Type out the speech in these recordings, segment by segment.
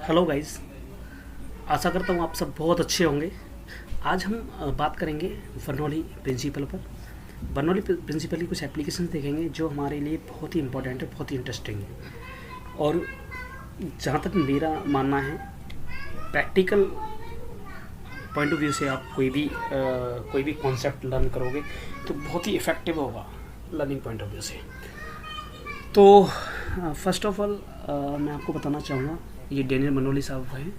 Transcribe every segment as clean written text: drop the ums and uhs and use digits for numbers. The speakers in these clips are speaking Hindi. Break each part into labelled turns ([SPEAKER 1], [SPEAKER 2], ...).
[SPEAKER 1] हेलो गाइस, आशा करता हूँ आप सब बहुत अच्छे होंगे। आज हम बात करेंगे बर्नौली प्रिंसिपल पर। बर्नौली प्रिंसिपल की कुछ एप्लीकेशन देखेंगे जो हमारे लिए बहुत ही इंपॉर्टेंट है, बहुत ही इंटरेस्टिंग है। और जहाँ तक मेरा मानना है, प्रैक्टिकल पॉइंट ऑफ व्यू से आप कोई भी कॉन्सेप्ट लर्न करोगे तो बहुत ही इफ़ेक्टिव होगा लर्निंग पॉइंट ऑफ व्यू से। तो फर्स्ट ऑफ ऑल मैं आपको बताना चाहूँगा, ये डेनियल बर्नौली साहब हैं।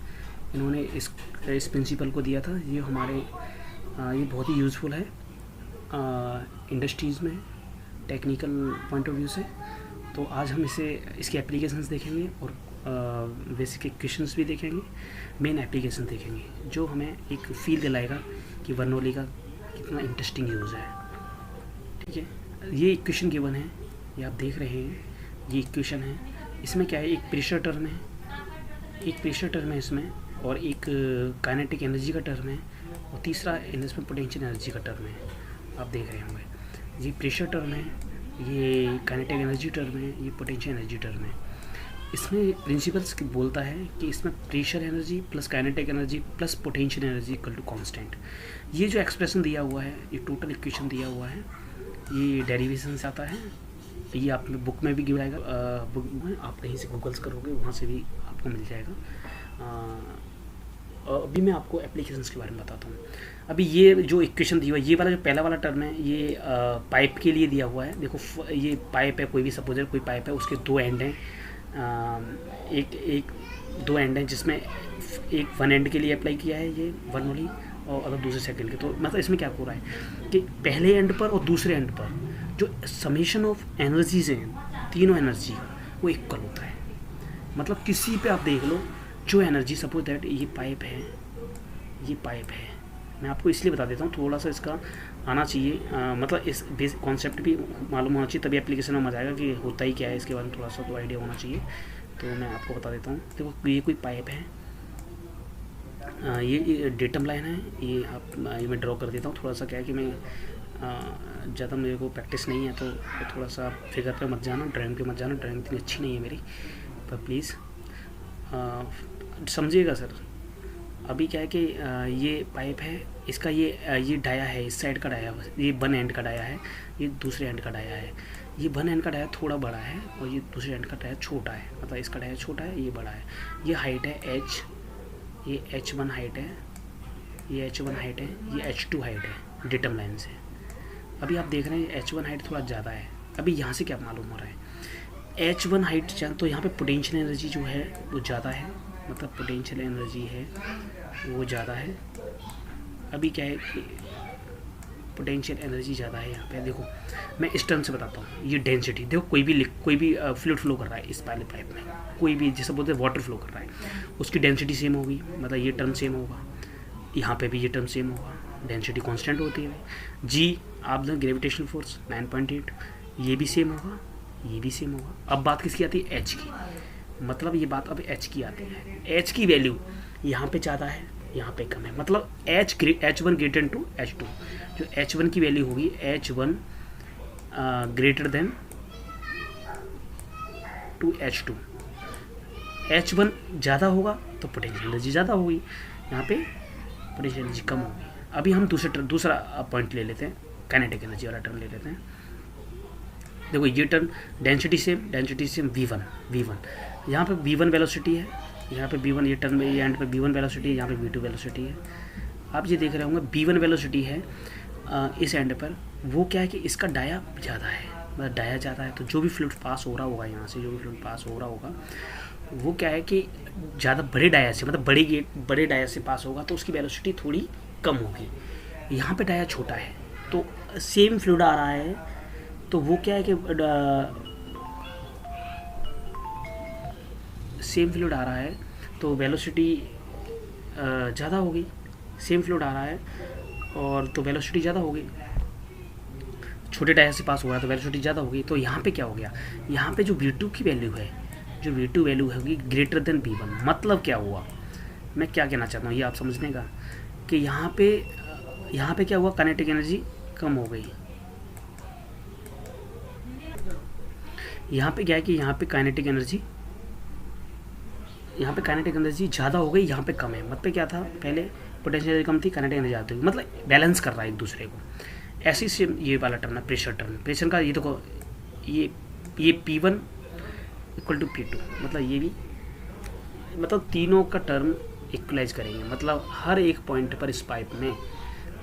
[SPEAKER 1] इन्होंने इस प्रिंसिपल को दिया था। ये हमारे ये बहुत ही यूज़फुल है इंडस्ट्रीज़ में, टेक्निकल पॉइंट ऑफ व्यू से। तो आज हम इसकी एप्लीकेशंस देखेंगे और बेसिक इक्वेशंस भी देखेंगे, मेन एप्लीकेशन देखेंगे जो हमें एक फील दिलाएगा कि बर्नौली का कितना इंटरेस्टिंग यूज़ है। ठीक है, ये इक्वेशन गिवन है, ये आप देख रहे हैं, ये इक्वेशन है। इसमें क्या है, एक प्रेशर टर्म है इसमें, और एक काइनेटिक एनर्जी का टर्म है, और तीसरा इसमें पोटेंशियल एनर्जी का टर्म है। आप देख रहे होंगे, ये प्रेशर टर्म है, ये काइनेटिक एनर्जी टर्म है, ये पोटेंशियल एनर्जी टर्म है। इसमें प्रिंसिपल्स बोलता है कि इसमें pressure energy plus kinetic energy plus potential energy equal to constant. ये जो एक्सप्रेशन दिया हुआ है, ये टोटल इक्वेशन दिया हुआ है, ये डेरिवेशन से आता है। ये आप बुक में भी गिव आएगा, बुक में आप कहीं से गूगल्स करोगे वहाँ से भी आपको मिल जाएगा। अभी मैं आपको एप्लीकेशंस के बारे में बताता हूँ। अभी ये जो इक्वेशन दी हुआ है, ये वाला जो पहला वाला टर्म है, ये पाइप के लिए दिया हुआ है। देखो, ये पाइप है, कोई भी सपोजर कोई पाइप है, उसके दो एंड हैं, दो एंड हैं, जिसमें एक वन एंड के लिए अप्लाई किया है ये बर्नौली, और अगर दूसरे सेकंड के। तो मतलब इसमें क्या हो रहा है कि पहले एंड पर और दूसरे एंड पर जो समेशन ऑफ एनर्जीज हैं, तीनों एनर्जी वो इक्वल होता है। मतलब किसी पे आप देख लो, जो एनर्जी, सपोज दैट ये पाइप है, मैं आपको इसलिए बता देता हूँ, थोड़ा सा इसका आना चाहिए, मतलब इस बेसिक कॉन्सेप्ट भी मालूम होना चाहिए, तभी एप्लीकेशन में मजा आएगा कि होता ही क्या है, इसके बारे में थोड़ा सा तो आइडिया होना चाहिए। तो मैं आपको बता देता हूँ। देखो, ये कोई पाइप है, ये डेटम लाइन है, ये मैं ड्रॉ कर देता हूँ। थोड़ा सा क्या है कि मैं ज़्यादा मेरे को प्रैक्टिस नहीं है, तो थोड़ा सा फिगर पे मत जाना, ड्राइंग पे मत जाना, ड्राइंग इतनी अच्छी नहीं है मेरी, पर प्लीज़ समझिएगा सर। अभी क्या है कि ये पाइप है, इसका ये डाया है, इस साइड का डाया, ये वन एंड का डाया है, ये दूसरे एंड का डाया है। ये वन एंड का डाया थोड़ा बड़ा है और ये दूसरे एंड का डाया छोटा है, मतलब इसका डाया छोटा है, ये बड़ा है। ये हाइट है h, ये h1 हाइट है, ये h1 हाइट है, ये h2 हाइट है डेटम लाइन से। अभी आप देख रहे हैं h1 हाइट थोड़ा ज़्यादा है। अभी यहाँ से क्या मालूम हो रहा है, h1 हाइट तो यहाँ पे पोटेंशियल एनर्जी जो है वो ज़्यादा है, मतलब पोटेंशियल एनर्जी है वो ज़्यादा है। अभी क्या है कि पोटेंशियल एनर्जी ज़्यादा है यहाँ पे। देखो, मैं इस टर्म से बताता हूँ, ये डेंसिटी देखो, कोई भी फ्लूइड फ्लो कर रहा है इस पहले पाइप में, कोई भी जैसे बोलते हैं वाटर फ्लो कर रहा है, उसकी डेंसिटी सेम होगी, मतलब ये टर्म सेम होगा, यहाँ पे भी ये टर्म सेम होगा, डेंसिटी कांस्टेंट होती है। जी आप दें, ग्रेविटेशनल फोर्स 9.8, ये भी सेम होगा, ये भी सेम होगा। अब बात किसकी आती है, एच की, मतलब ये बात अब एच की आती है। एच की वैल्यू यहाँ पे ज़्यादा है, यहाँ पे कम है, मतलब H1 ग्रेटर टू H2। जो H1 की वैल्यू होगी, H1 greater than to H2। H1 ज़्यादा होगा तो पोटेंशियल एनर्जी ज़्यादा होगी, यहाँ पे पोटेंशियल एनर्जी कम होगी। अभी हम दूसरा पॉइंट ले लेते हैं, काइनेटिक एनर्जी वाला टर्म ले लेते हैं। देखो, ये टर्म डेंसिटी सेम V1, यहाँ पे V1 वेलोसिटी है, यहाँ पे V1, ये टर्म ये एंड पे V1 वेलोसिटी है, यहाँ पे V2 वेलोसिटी है। आप ये देख रहे होंगे V1 वेलोसिटी है इस एंड पर, वो क्या है कि इसका डाया ज़्यादा है, मतलब डाया ज़्यादा है, तो जो भी फ्लूइड पास हो रहा होगा यहाँ से, जो भी फ्लूइड पास हो रहा होगा वो क्या है कि ज़्यादा बड़े डाया से, मतलब बड़े डाया से पास होगा, तो उसकी वेलोसिटी थोड़ी कम होगी। यहाँ पे डाया छोटा है तो सेम फ्लूइड आ रहा है, तो वो क्या है कि सेम फ्लूइड आ रहा है तो वेलोसिटी ज़्यादा होगी। सेम फ्लूइड आ रहा है और तो वेलोसिटी ज़्यादा होगी, छोटे डाया से पास हो रहा है तो वेलोसिटी ज़्यादा होगी। तो यहाँ पे क्या हो गया, यहाँ पे जो V2 की वैल्यू है, जो V2 वैल्यू होगी ग्रेटर देन V1। मतलब क्या हुआ, मैं क्या कहना चाहता हूँ ये आप समझने का, कि यहाँ पे क्या हुआ, काइनेटिक एनर्जी कम हो गई। यहाँ पे क्या है कि यहाँ पे काइनेटिक एनर्जी यहाँ पे काइनेटिक एनर्जी ज़्यादा हो गई, यहाँ पे कम है। मतलब क्या था, पहले पोटेंशियल एनर्जी कम थी, काइनेटिक एनर्जी ज़्यादा होगी, मतलब बैलेंस कर रहा है एक दूसरे को। ऐसे ही सेम ये वाला टर्म है प्रेशर टर्म। प्रेशर का ये देखो, ये P1 इक्वल टू P2, मतलब ये भी, मतलब तीनों का टर्म इक्वलाइज करेंगे। मतलब हर एक पॉइंट पर इस पाइप में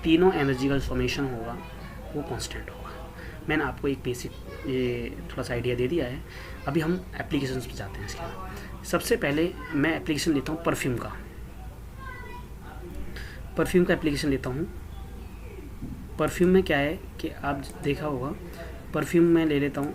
[SPEAKER 1] तीनों एनर्जी का फॉर्मेशन होगा वो कांस्टेंट होगा। मैंने आपको एक बेसिक ये थोड़ा सा आइडिया दे दिया है। अभी हम एप्लीकेशंस पे जाते हैं इसके। सबसे पहले मैं एप्लीकेशन लेता हूँ परफ्यूम का एप्लीकेशन लेता हूँ। परफ्यूम में क्या है कि आप देखा होगा, परफ्यूम में ले लेता हूँ,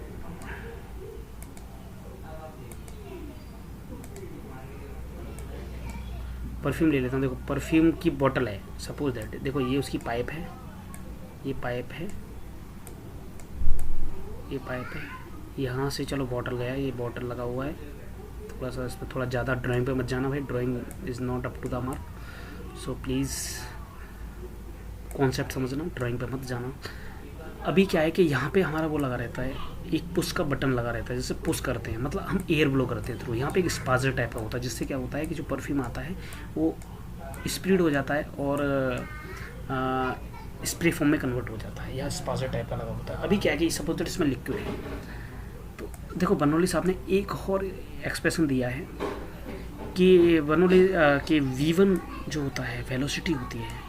[SPEAKER 1] परफ्यूम ले लेता हूँ। देखो परफ्यूम की बोतल है, सपोज दैट, देखो ये उसकी पाइप है, ये पाइप है, ये पाइप है, यहाँ से चलो बॉटल गया, ये बॉटल लगा हुआ है। थोड़ा सा इस पर थोड़ा ज़्यादा ड्राइंग पे मत जाना भाई, drawing is not up to the mark, so please concept समझना, ड्राइंग पे मत जाना। अभी क्या है कि यहाँ पे हमारा वो लगा रहता है, एक पुश का बटन लगा रहता है, जैसे पुश करते हैं, मतलब हम एयर ब्लो करते हैं थ्रू। यहाँ पे एक स्पाजर टाइप का होता है, जिससे क्या होता है कि जो परफ्यूम आता है वो स्प्रीड हो जाता है और स्प्रे फॉर्म में कन्वर्ट हो जाता है, या स्पाजर टाइप का लगा होता है। अभी क्या है कि सपोज दैट इसमें लिक्विड है, तो देखो बर्नौली साहब ने एक और एक्सप्रेशन दिया है कि बर्नौली के V1 जो होता है वेलोसिटी होती है,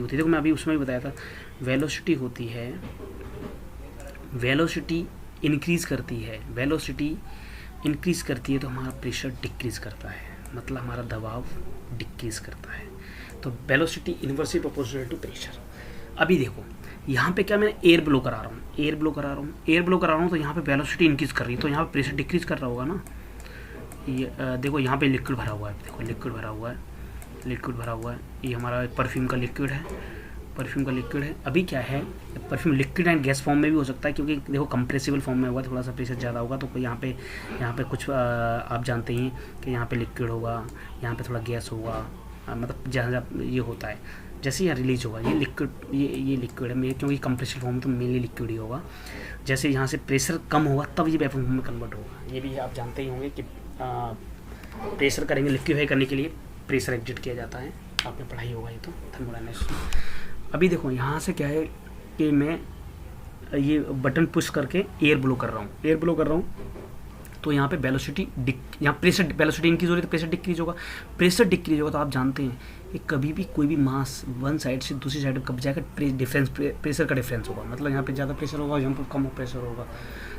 [SPEAKER 1] देखो मैं अभी उसमें भी बताया था, वेलोसिटी होती है, वेलोसिटी इंक्रीज़ करती है, तो हमारा प्रेशर डिक्रीज़ करता है, मतलब हमारा दबाव डिक्रीज़ करता है। तो velocity inversely proportional to pressure. अभी देखो यहाँ पे क्या, मैं एयर ब्लो करा रहा हूँ, तो यहाँ पे वेलोसिटी इंक्रीज़ कर रही है, तो यहाँ पे प्रेशर डिक्रीज़ कर रहा होगा ना। ये देखो यहाँ पे लिक्विड भरा हुआ है, देखो लिक्विड भरा हुआ है, ये हमारा परफ्यूम का लिक्विड है। अभी क्या है, perfume liquid and gas form में भी हो सकता है, क्योंकि देखो कंप्रेसिबल फॉर्म में होगा, थोड़ा सा प्रेशर ज़्यादा होगा, तो यहाँ पे कुछ आप जानते ही कि यहाँ पे लिक्विड होगा, यहाँ पे थोड़ा गैस होगा, मतलब जहाँ ये होता है, जैसे यहाँ रिलीज होगा ये लिक्विड है मेरे, क्योंकि कंप्रेसिबल फॉर्म में तो मेनली लिक्विड ही होगा। जैसे यहाँ से प्रेशर कम होगा तब ये वेपर फॉर्म में कन्वर्ट होगा। ये भी आप जानते ही होंगे कि प्रेशर करेंगे, लिक्विफाई करने के लिए प्रेशर एग्जिट किया जाता है, आपने पढ़ाई होगा ये तो थर्मोडायनेमिक्स में। अभी देखो यहाँ से क्या है कि मैं ये बटन पुश करके एयर ब्लो कर रहा हूँ, तो यहाँ पे वेलोसिटी यहाँ प्रेशर वेलोसिटी इंक्रीज हो रही है, तो प्रेशर डिक्रीज होगा। तो आप जानते हैं कि कभी भी कोई भी मास वन साइड से दूसरी साइड कब जाकर प्रेशर का डिफरेंस होगा, मतलब यहाँ पे ज़्यादा प्रेशर होगा, यहाँ पर कम प्रेशर होगा,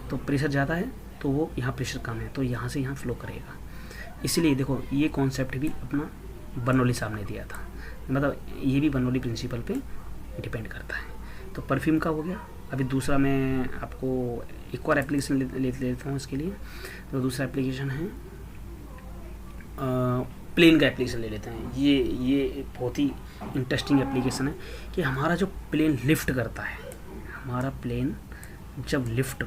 [SPEAKER 1] तो प्रेशर ज़्यादा है तो वो यहाँ प्रेशर कम है, तो यहाँ से यहाँ फ्लो करेगा। इसलिए देखो ये कॉन्सेप्ट भी अपना बर्नौली साहब ने दिया था, मतलब ये भी बर्नौली प्रिंसिपल पे डिपेंड करता है। तो परफ्यूम का हो गया। अभी दूसरा मैं आपको एक और एप्लीकेशन ले लेता हूँ इसके लिए। तो दूसरा एप्लीकेशन है प्लेन का एप्लीकेशन ले लेते हैं। ये बहुत ही इंटरेस्टिंग एप्लीकेशन है कि हमारा जो प्लेन लिफ्ट करता है, हमारा प्लेन जब लिफ्ट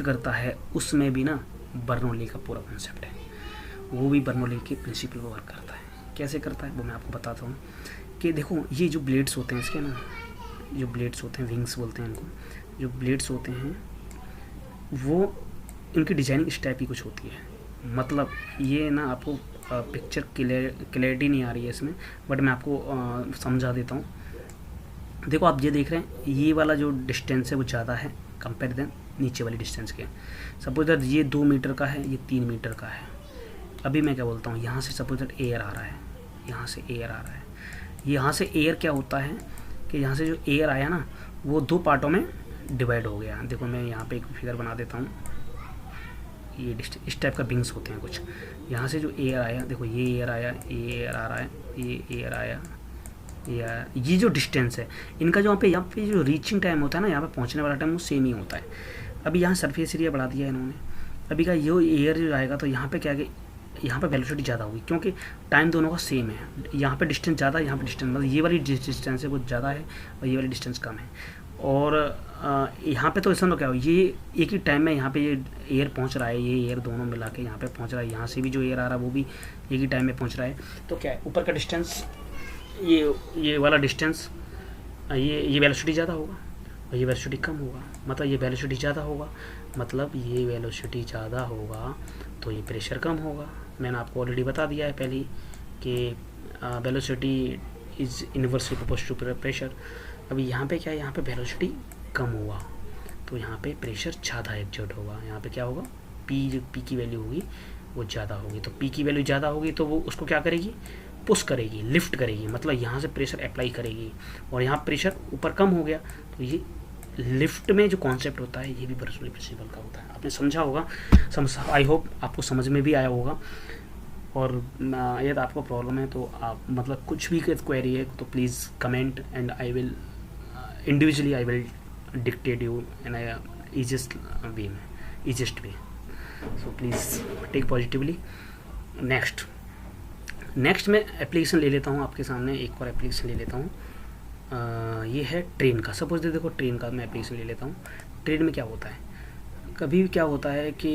[SPEAKER 1] करता है उसमें भी ना बर्नौली का पूरा कॉन्सेप्ट है, वो भी बर्नौली के प्रिंसिपल पर वर्क करता है। कैसे करता है वो मैं आपको बताता हूँ कि देखो ये जो ब्लेड्स होते हैं इसके ना, जो ब्लेड्स होते हैं, विंग्स बोलते हैं इनको, जो ब्लेड्स होते हैं वो इनकी डिजाइनिंग इस टाइप की कुछ होती है। मतलब ये ना आपको पिक्चर क्लियरिटी नहीं आ रही है इसमें, बट मैं आपको समझा देता हूँ। देखो आप ये देख रहे हैं, ये वाला जो डिस्टेंस है वो ज़्यादा है कंपेयर देन नीचे वाली डिस्टेंस के। सपोज दैट ये 2 मीटर का है, ये 3 मीटर का है। अभी मैं क्या बोलता हूँ, यहाँ से सपोज दैट एयर आ रहा है, यहाँ से एयर क्या होता है कि यहाँ से जो एयर आया ना वो 2 पार्टों में डिवाइड हो गया। देखो मैं यहाँ पे एक फिगर बना देता हूँ, ये इस टाइप का विंग्स होते हैं कुछ। यहाँ से जो एयर आया, देखो ये एयर आया, ये एयर आ रहा है, ये एयर आया, ये जो डिस्टेंस है इनका, जो यहाँ पे जो रीचिंग टाइम होता है ना, यहाँ पे पहुँचने वाला टाइम वो सेम ही होता है। अभी यहाँ सरफेस एरिया बढ़ा दिया है इन्होंने। अभी का ये एयर जो आएगा तो यहाँ पे क्या है, यहाँ पे वेलोसिटी ज़्यादा होगी, क्योंकि टाइम दोनों का सेम है। यहाँ पे डिस्टेंस ज़्यादा, यहाँ पे डिस्टेंस, मतलब ये वाली डिस्टेंस है वो ज़्यादा है और ये वाली डिस्टेंस कम है। और यहाँ पे तो ऐसा ना क्या हो, ये एक ही टाइम में यहाँ पे ये एयर पहुँच रहा है, ये एयर दोनों मिला के यहाँ पे पहुँच रहा है, यहाँ से भी जो एयर आ रहा है वो भी एक ही टाइम में पहुँच रहा है। तो क्या है, ऊपर का डिस्टेंस, ये वाला डिस्टेंस, ये वेलोसिटी ज़्यादा होगा और ये वेलोसिटी कम होगा, मतलब ये वेलोसिटी ज़्यादा होगा, मतलब ये वेलोसिटी ज़्यादा होगा तो ये प्रेशर कम होगा। मैंने आपको ऑलरेडी बता दिया है पहले ही कि velocity is inversely proportional to pressure. अभी यहाँ पे क्या है, यहाँ पे वेलोसिटी कम हुआ तो यहाँ पे प्रेशर ज़्यादा एक्सर्ट होगा। यहाँ पे क्या होगा, पी जो पी की वैल्यू होगी वो ज़्यादा होगी। तो पी की वैल्यू ज़्यादा होगी तो वो उसको क्या करेगी, पुश करेगी, लिफ्ट करेगी, मतलब यहाँ से प्रेशर अप्लाई करेगी। और यहाँ प्रेशर ऊपर कम हो गया तो ये लिफ्ट में जो कॉन्सेप्ट होता है ये भी बर्नौली प्रिंसिपल का होता है। आपने समझा होगा, आई होप आपको समझ में भी आया होगा। और यदि आपको प्रॉब्लम है तो आप मतलब कुछ भी क्वेरी है तो please comment and I will individually I will dictate you in easiest way में, easiest way. So please take positively. Next मैं एप्लीकेशन ले लेता हूँ आपके सामने, एक और एप्लीकेशन ले लेता हूँ। ये है ट्रेन का। सपोज देखो ट्रेन का मैं एप्लीकेशन ले लेता हूँ। ट्रेन में क्या होता है, कभी क्या होता है कि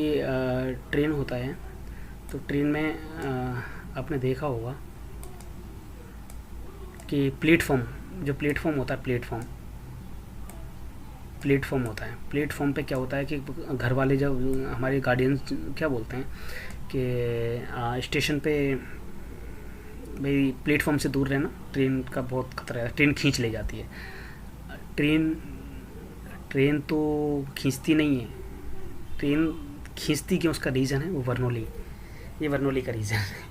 [SPEAKER 1] ट्रेन होता है तो ट्रेन में आपने देखा होगा कि प्लेटफॉर्म होता है, प्लेटफॉर्म होता है। प्लेटफॉर्म पे क्या होता है कि घर वाले जब हमारे गार्डियंस क्या बोलते हैं कि स्टेशन पे भाई प्लेटफॉर्म से दूर रहना, ट्रेन का बहुत खतरा है, ट्रेन खींच ले जाती है। ट्रेन तो खींचती नहीं है, ट्रेन खींचती क्यों, उसका रीज़न है वो बर्नौली, ये बर्नौली का रीज़न है।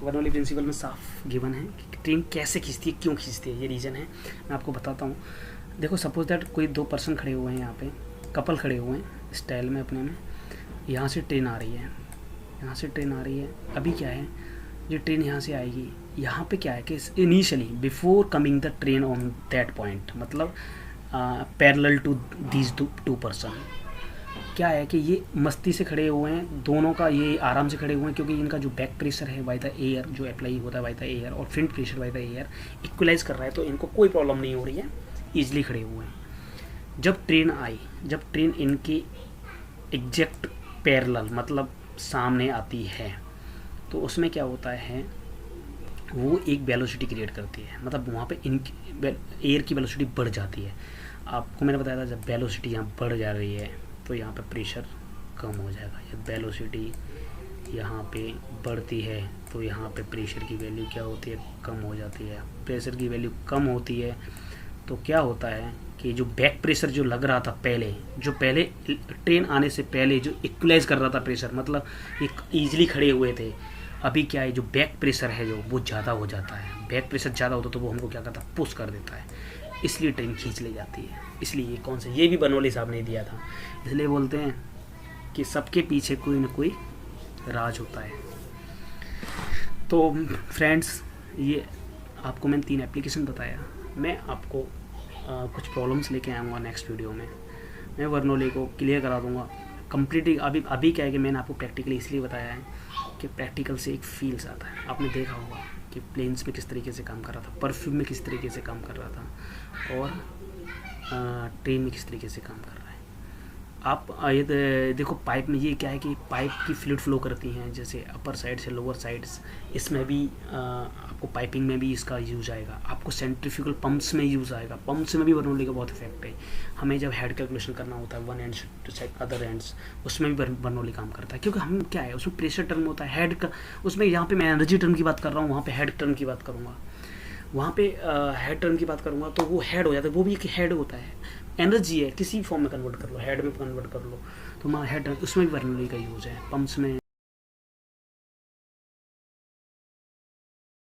[SPEAKER 1] बर्नौली प्रिंसिपल में साफ गिवन है कि ट्रेन कैसे खींचती है, क्यों खींचती है, ये रीज़न है। मैं आपको बताता हूँ। देखो सपोज दैट कोई दो पर्सन खड़े हुए हैं, यहाँ पे कपल खड़े हुए हैं स्टाइल में अपने में। यहाँ से ट्रेन आ रही है, अभी क्या है, जो ट्रेन यहाँ से आएगी, यहाँ पे क्या है कि initially before coming the train on that point, मतलब parallel to these two person, क्या है कि ये मस्ती से खड़े हुए हैं, दोनों का ये आराम से खड़े हुए हैं, क्योंकि इनका जो बैक प्रेशर है बाय द एयर जो अप्लाई होता है बाय द एयर और front pressure by the air equalise कर रहा है, तो इनको कोई प्रॉब्लम नहीं हो रही है, ईजिली खड़े हुए हैं। जब ट्रेन इनकी एग्जैक्ट पैरेलल मतलब सामने आती है तो उसमें क्या होता है, वो एक वेलोसिटी क्रिएट करती है, मतलब वहाँ पे एयर की वेलोसिटी बढ़ जाती है। आपको मैंने बताया था जब वेलोसिटी यहाँ बढ़ जा रही है तो यहाँ पे प्रेशर कम हो जाएगा। जब वेलोसिटी यहाँ पे बढ़ती है तो यहाँ पे प्रेशर की वैल्यू क्या होती है, कम हो जाती है। प्रेशर की वैल्यू कम होती है तो क्या होता है कि जो बैक प्रेशर जो लग रहा था पहले ट्रेन आने से पहले जो इक्वलाइज कर रहा था प्रेशर, मतलब एक ईजिली खड़े हुए थे, अभी क्या है जो बैक प्रेशर है जो वो ज़्यादा हो जाता है। बैक प्रेशर ज़्यादा होता तो वो हमको क्या करता है, पुश कर देता है, इसलिए ट्रेन खींच ले जाती है। इसलिए ये भी बर्नौली साहब ने दिया था। इसलिए बोलते हैं कि सबके पीछे कोई ना कोई राज होता है। तो फ्रेंड्स, ये आपको मैंने 3 एप्लीकेशन बताया। मैं आपको कुछ प्रॉब्लम्स लेके आऊँगा नेक्स्ट वीडियो में। मैं बर्नौली को क्लियर करा दूँगा कम्प्लीटली। अभी क्या है कि मैंने आपको प्रैक्टिकली इसलिए बताया है कि प्रैक्टिकल से एक फील्स आता है। आपने देखा होगा कि प्लेन्स में किस तरीके से काम कर रहा था, परफ्यूम में किस तरीके से काम कर रहा था और ट्रेन में किस तरीके से काम कर रहा है। आप ये देखो पाइप में ये क्या है कि पाइप की फ्लूइड फ्लो करती हैं, जैसे अपर साइड से लोअर साइड्स, इसमें भी आपको पाइपिंग में भी इसका यूज़ आएगा। आपको सेंट्रीफ्यूगल पंप्स में यूज़ आएगा। पंप्स में भी बर्नौली का बहुत इफेक्ट है। हमें जब हेड कैलकुलेशन करना होता है one and two set other ends, उसमें भी बर्नौली काम करता है, क्योंकि हम क्या है उसमें प्रेशर टर्म होता है हेड का। उसमें यहाँ पे मैं एनर्जी टर्म की बात कर रहा हूँ, वहाँ पे हेड टर्म की बात करूँगा। वहाँ पे हेड टर्म की बात करूँगा तो वो हेड हो जाता है, वो भी एक हेड होता है, एनर्जी है, किसी फॉर्म में कन्वर्ट कर लो, हेड में कन्वर्ट कर लो तो हमारा हेड, उसमें भी बर्नौली का यूज़ है। पंप्स में